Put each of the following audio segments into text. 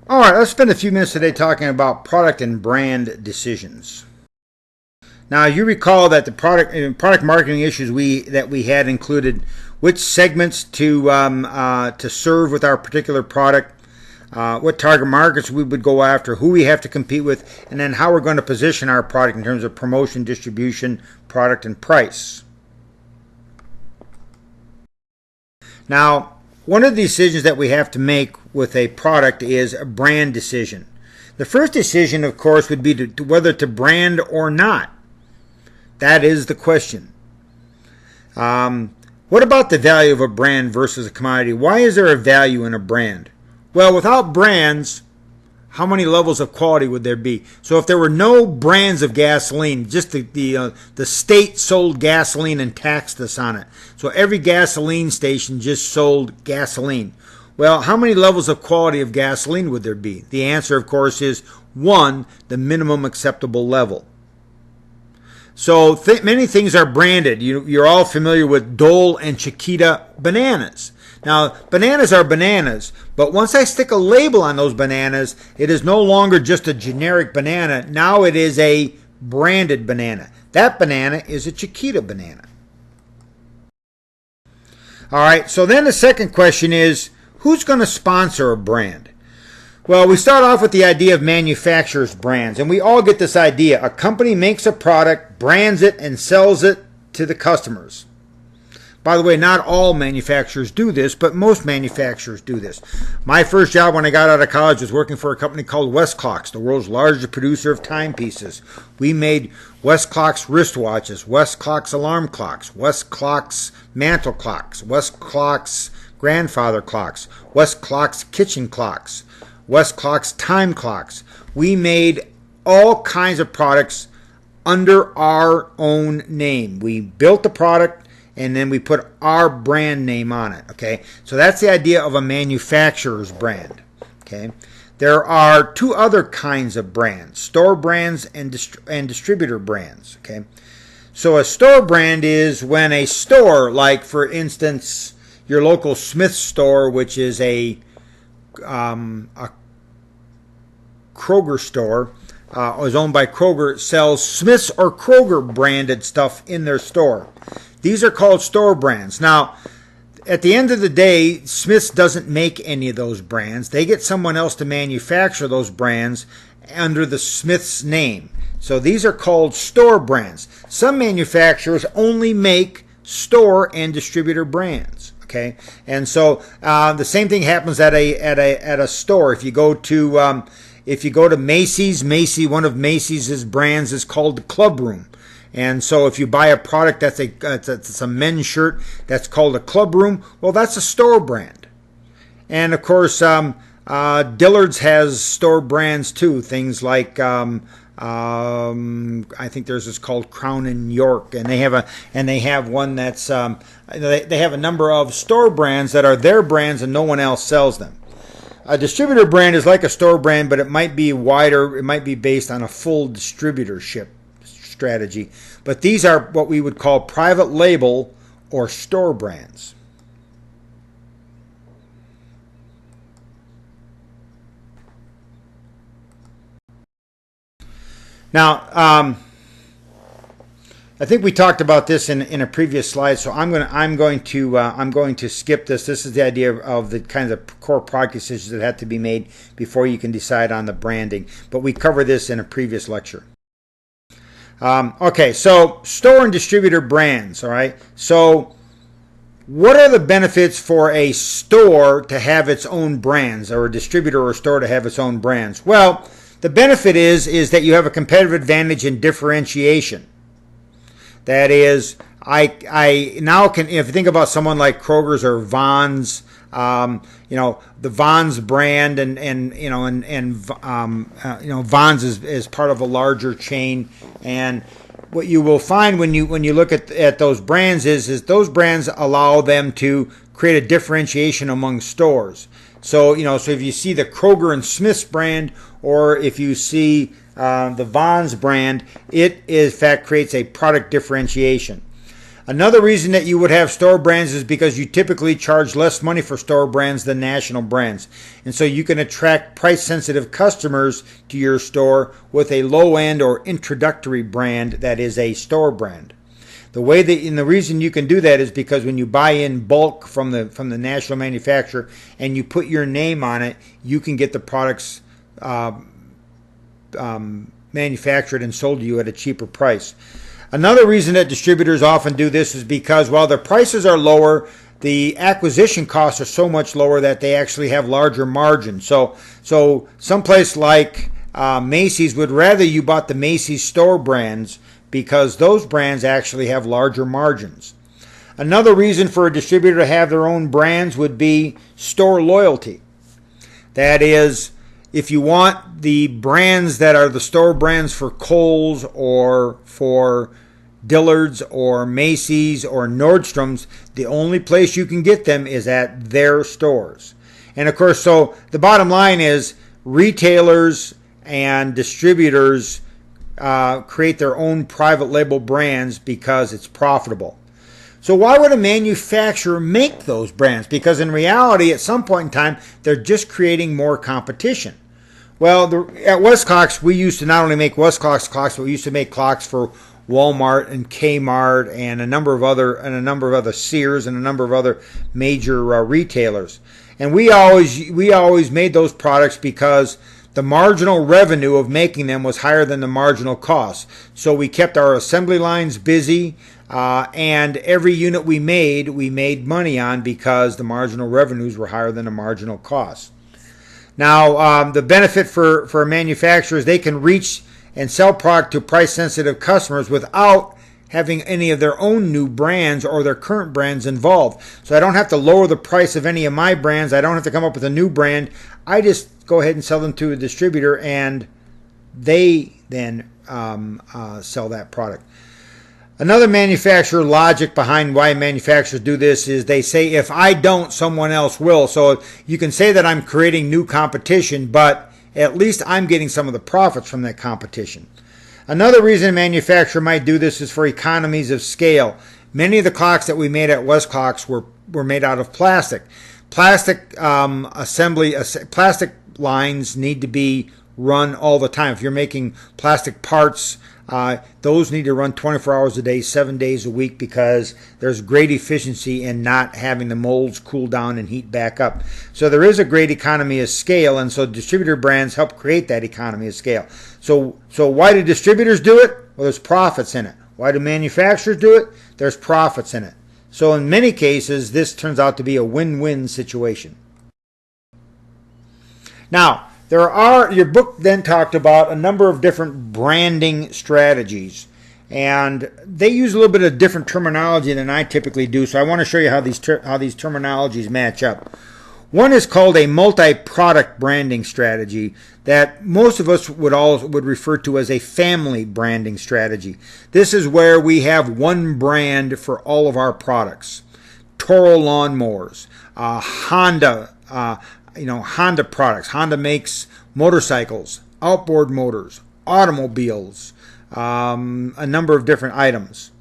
All right, let's spend a few minutes today talking about product and brand decisions. Now, you recall that the product marketing issues that we had included which segments to serve with our particular product, what target markets we would go after, who we have to compete with, and then how we're going to position our product in terms of promotion, distribution, product, and price. Now, one of the decisions that we have to make with a product is a brand decision. The first decision, of course, would be whether to brand or not. That is the question. What about the value of a brand versus a commodity? Why is there a value in a brand? Well, without brands, how many levels of quality would there be? So if there were no brands of gasoline, just the state sold gasoline and taxed us on it. So every gasoline station just sold gasoline. Well, how many levels of quality of gasoline would there be? The answer, of course, is 1, the minimum acceptable level. So many things are branded. You're all familiar with Dole and Chiquita bananas. Now, bananas are bananas, but once I stick a label on those bananas, it is no longer just a generic banana. Now it is a branded banana. That banana is a Chiquita banana. All right, so then the second question is, who's going to sponsor a brand? Well, we start off with the idea of manufacturers' brands, and we all get this idea. A company makes a product, brands it, and sells it to the customers. By the way, not all manufacturers do this, but most manufacturers do this. My first job when I got out of college was working for a company called Westclocks, the world's largest producer of timepieces. We made Westclocks wristwatches, Westclocks alarm clocks, Westclocks mantle clocks, Westclocks grandfather clocks, Westclocks kitchen clocks, Westclocks time clocks. We made all kinds of products under our own name. We built the product, and then we put our brand name on it, okay? So that's the idea of a manufacturer's brand, okay? There are two other kinds of brands, store brands and distributor brands, okay? So a store brand is when a store, like for instance, your local Smith store, which is a Kroger store, is owned by Kroger, sells Smith's or Kroger branded stuff in their store. These are called store brands. Now, at the end of the day, Smith's doesn't make any of those brands. They get someone else to manufacture those brands under the Smith's name. So these are called store brands. Some manufacturers only make store and distributor brands. Okay, and so the same thing happens at a store. If you go to Macy's, one of Macy's brands is called the Club Room. And so if you buy a product that's a men's shirt that's called a Club Room, well, that's a store brand. And of course, Dillard's has store brands too. Things like I think there's this called Crown and York, and they have one that's they have a number of store brands that are their brands and no one else sells them. A distributor brand is like a store brand, but it might be wider. It might be based on a full distributorship strategy. But these are what we would call private label or store brands. Now, I think we talked about this in a previous slide, so I'm going to skip this. This is the idea of the kinds of core product decisions that have to be made before you can decide on the branding. But we covered this in a previous lecture. Okay, so store and distributor brands. All right. So, what are the benefits for a store to have its own brands, or a distributor or store to have its own brands? Well, the benefit is that you have a competitive advantage in differentiation. That is, I now can, if you think about someone like Kroger's or Vons, the Vons brand, and Vons is part of a larger chain, and what you will find when you look at those brands is those brands allow them to create a differentiation among stores. So if you see the Kroger and Smith's brand, or if you see the Vons brand, it in fact creates a product differentiation. Another reason that you would have store brands is because you typically charge less money for store brands than national brands. And so you can attract price-sensitive customers to your store with a low-end or introductory brand that is a store brand. And the reason you can do that is because when you buy in bulk from the national manufacturer and you put your name on it, you can get the products manufactured and sold to you at a cheaper price. Another reason that distributors often do this is because while their prices are lower, the acquisition costs are so much lower that they actually have larger margins. So someplace like Macy's would rather you bought the Macy's store brands because those brands actually have larger margins. Another reason for a distributor to have their own brands would be store loyalty. That is, if you want the brands that are the store brands for Kohl's or for Dillard's or Macy's or Nordstrom's, the only place you can get them is at their stores. And of course, so the bottom line is retailers and distributors create their own private label brands because it's profitable. So why would a manufacturer make those brands? Because in reality, at some point in time, they're just creating more competition. Well, at Westclox, we used to not only make Westclox clocks, but we used to make clocks for Walmart and Kmart and a number of other Sears and a number of other major retailers. And we always made those products because the marginal revenue of making them was higher than the marginal cost. So we kept our assembly lines busy, and every unit we made money on because the marginal revenues were higher than the marginal cost. Now, the benefit for a manufacturer is they can reach and sell product to price-sensitive customers without having any of their own new brands or their current brands involved. So I don't have to lower the price of any of my brands. I don't have to come up with a new brand. I just go ahead and sell them to a distributor, and they then sell that product. Another manufacturer logic behind why manufacturers do this is they say, if I don't, someone else will. So you can say that I'm creating new competition, but at least I'm getting some of the profits from that competition. Another reason a manufacturer might do this is for economies of scale. Many of the clocks that we made at Westclox were made out of plastic. Plastic lines need to be run all the time. If you're making plastic parts, those need to run 24 hours a day, 7 days a week, because there's great efficiency in not having the molds cool down and heat back up. So there is a great economy of scale, and so distributor brands help create that economy of scale. So why do distributors do it? Well, there's profits in it. Why do manufacturers do it? There's profits in it. So in many cases, this turns out to be a win-win situation. Now, your book then talked about a number of different branding strategies, and they use a little bit of different terminology than I typically do, so I want to show you how these terminologies match up. One is called a multi-product branding strategy that most of us would refer to as a family branding strategy. This is where we have one brand for all of our products. Toro lawnmowers, Honda products. Honda makes motorcycles, outboard motors, automobiles, a number of different items.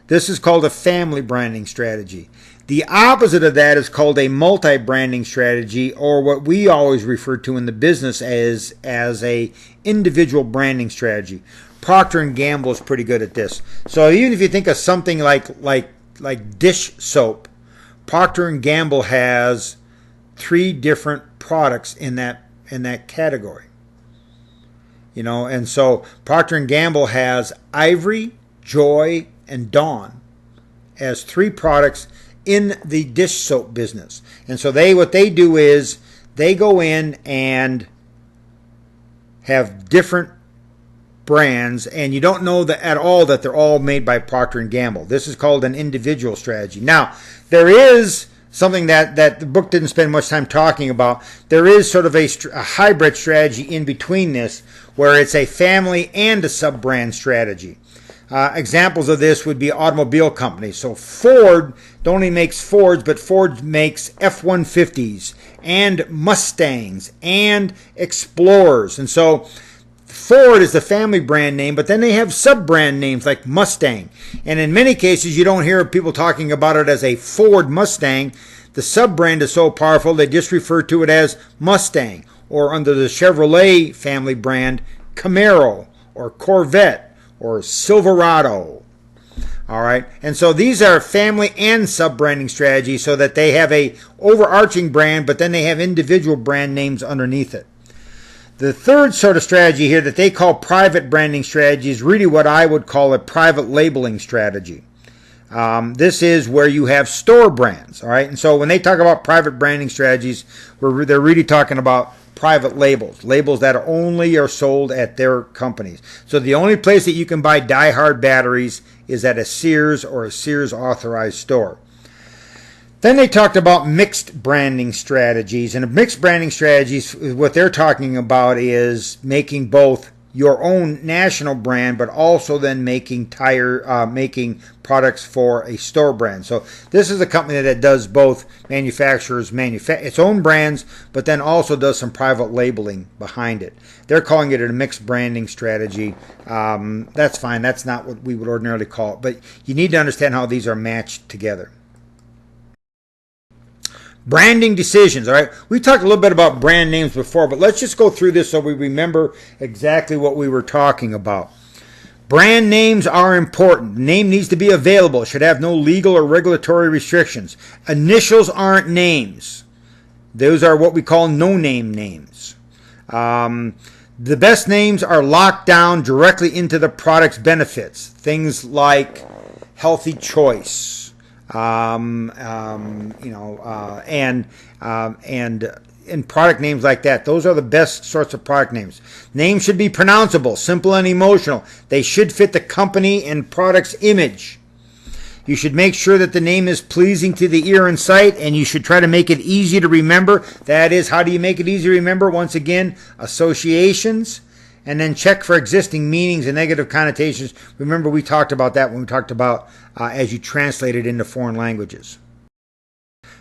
This is called a family branding strategy. The opposite of that is called a multi-branding strategy, or what we always refer to in the business as a individual branding strategy. Procter & Gamble is pretty good at this. So even if you think of something like dish soap, Procter & Gamble has 3 different products in that category. And so Procter & Gamble has Ivory, Joy, and Dawn as 3 products in the dish soap business. And so what they do is they go in and have different brands, and you don't know at all that they're all made by Procter & Gamble. This is called an individual strategy. Now, there is something that the book didn't spend much time talking about. There is sort of a hybrid strategy in between this, where it's a family and a sub-brand strategy. Examples of this would be automobile companies. So Ford not only makes Fords, but Ford makes F-150s and Mustangs and Explorers. And so Ford is the family brand name, but then they have sub-brand names like Mustang. And in many cases, you don't hear people talking about it as a Ford Mustang. The sub-brand is so powerful, they just refer to it as Mustang, or under the Chevrolet family brand, Camaro, or Corvette, or Silverado. All right, and so these are family and sub-branding strategies so that they have a overarching brand, but then they have individual brand names underneath it. The third sort of strategy here that they call private branding strategy is really what I would call a private labeling strategy. This is where you have store brands, all right? And so when they talk about private branding strategies, they're really talking about private labels, labels that only are sold at their companies. So the only place that you can buy Die Hard batteries is at a Sears or a Sears authorized store. Then they talked about mixed branding strategies, and mixed branding strategies, what they're talking about is making both your own national brand, but also then making products for a store brand. So this is a company that does both manufacturers its own brands, but then also does some private labeling behind it. They're calling it a mixed branding strategy. That's fine. That's not what we would ordinarily call it, but you need to understand how these are matched together. Branding decisions, all right? We talked a little bit about brand names before, but let's just go through this so we remember exactly what we were talking about. Brand names are important. The name needs to be available. It should have no legal or regulatory restrictions. Initials aren't names. Those are what we call no-name names. The best names are locked down directly into the product's benefits. Things like Healthy Choice. And product names like that. Those are the best sorts of product names. Names should be pronounceable, simple, and emotional. They should fit the company and product's image. You should make sure that the name is pleasing to the ear and sight, and you should try to make it easy to remember. That is, how do you make it easy to remember? Once again, associations, and then check for existing meanings and negative connotations. Remember, we talked about that when we talked about as you translate it into foreign languages.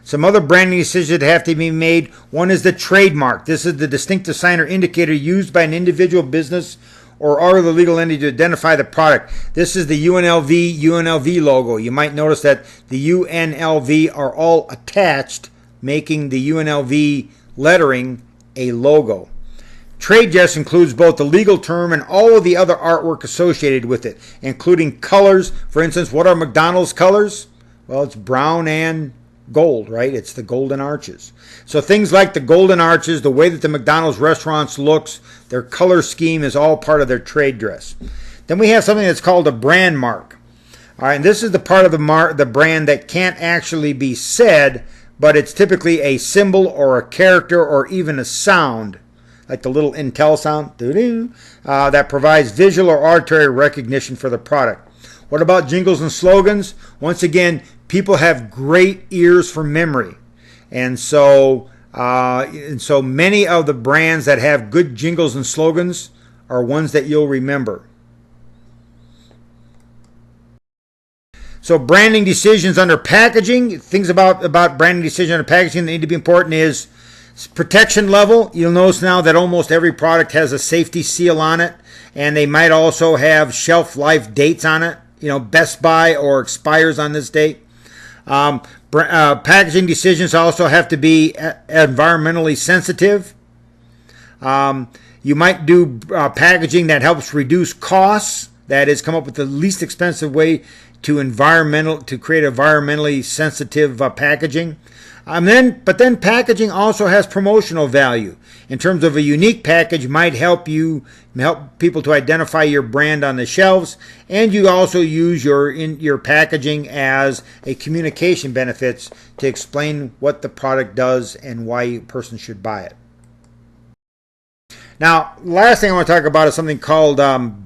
Some other branding decisions that have to be made. One is the trademark. This is the distinctive sign or indicator used by an individual business or other legal entity to identify the product. This is the UNLV logo. You might notice that the UNLV are all attached, making the UNLV lettering a logo. Trade dress includes both the legal term and all of the other artwork associated with it, including colors. For instance, what are McDonald's colors? Well, it's brown and gold, right? It's the golden arches. So things like the golden arches, the way that the McDonald's restaurants looks, their color scheme is all part of their trade dress. Then we have something that's called a brand mark. All right, and this is the part of the brand that can't actually be said, but it's typically a symbol or a character or even a sound, like the little Intel sound, that provides visual or auditory recognition for the product. What about jingles and slogans? Once again, people have great ears for memory. And so many of the brands that have good jingles and slogans are ones that you'll remember. So branding decisions under packaging, things about branding decisions under packaging that need to be important is protection level. You'll notice now that almost every product has a safety seal on it, and they might also have shelf life dates on it. Best by or expires on this date. Packaging decisions also have to be environmentally sensitive. You might do packaging that helps reduce costs. That is, come up with the least expensive way to create environmentally sensitive packaging. But then packaging also has promotional value. In terms of a unique package, might help people to identify your brand on the shelves, and you also use your packaging as a communication benefits to explain what the product does and why a person should buy it. Now, last thing I want to talk about is something called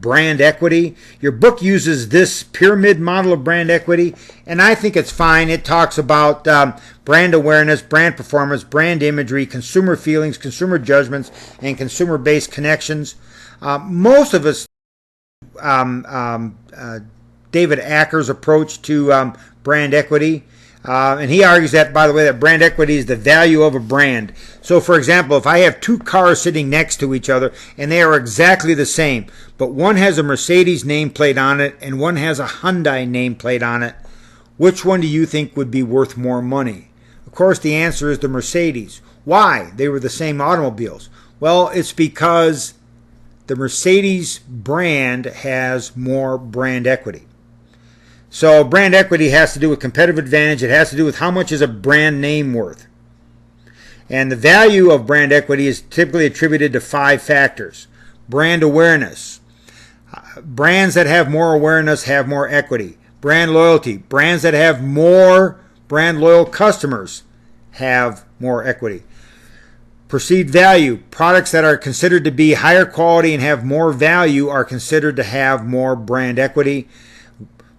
brand equity. Your book uses this pyramid model of brand equity, and I think it's fine. It talks about brand awareness, brand performance, brand imagery, consumer feelings, consumer judgments, and consumer-based connections. Most of us, David Acker's approach to brand equity. And he argues that, by the way, that brand equity is the value of a brand. So, for example, if I have two cars sitting next to each other and they are exactly the same, but one has a Mercedes nameplate on it and one has a Hyundai nameplate on it, which one do you think would be worth more money? Of course, the answer is the Mercedes. Why? They were the same automobiles. Well, it's because the Mercedes brand has more brand equity. So brand equity has to do with competitive advantage. It has to do with how much is a brand name worth. And the value of brand equity is typically attributed to 5 factors. Brand awareness. Brands that have more awareness have more equity. Brand loyalty. Brands that have more brand loyal customers have more equity. Perceived value. Products that are considered to be higher quality and have more value are considered to have more brand equity.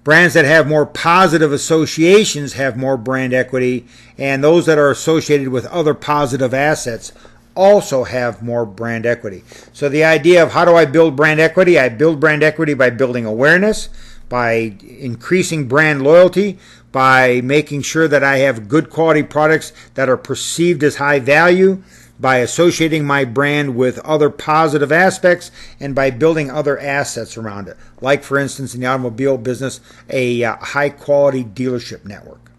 Brands that have more positive associations have more brand equity, and those that are associated with other positive assets also have more brand equity. So the idea of how do I build brand equity? I build brand equity by building awareness, by increasing brand loyalty, by making sure that I have good quality products that are perceived as high value, by associating my brand with other positive aspects, and by building other assets around it. Like, for instance, in the automobile business, a high-quality dealership network.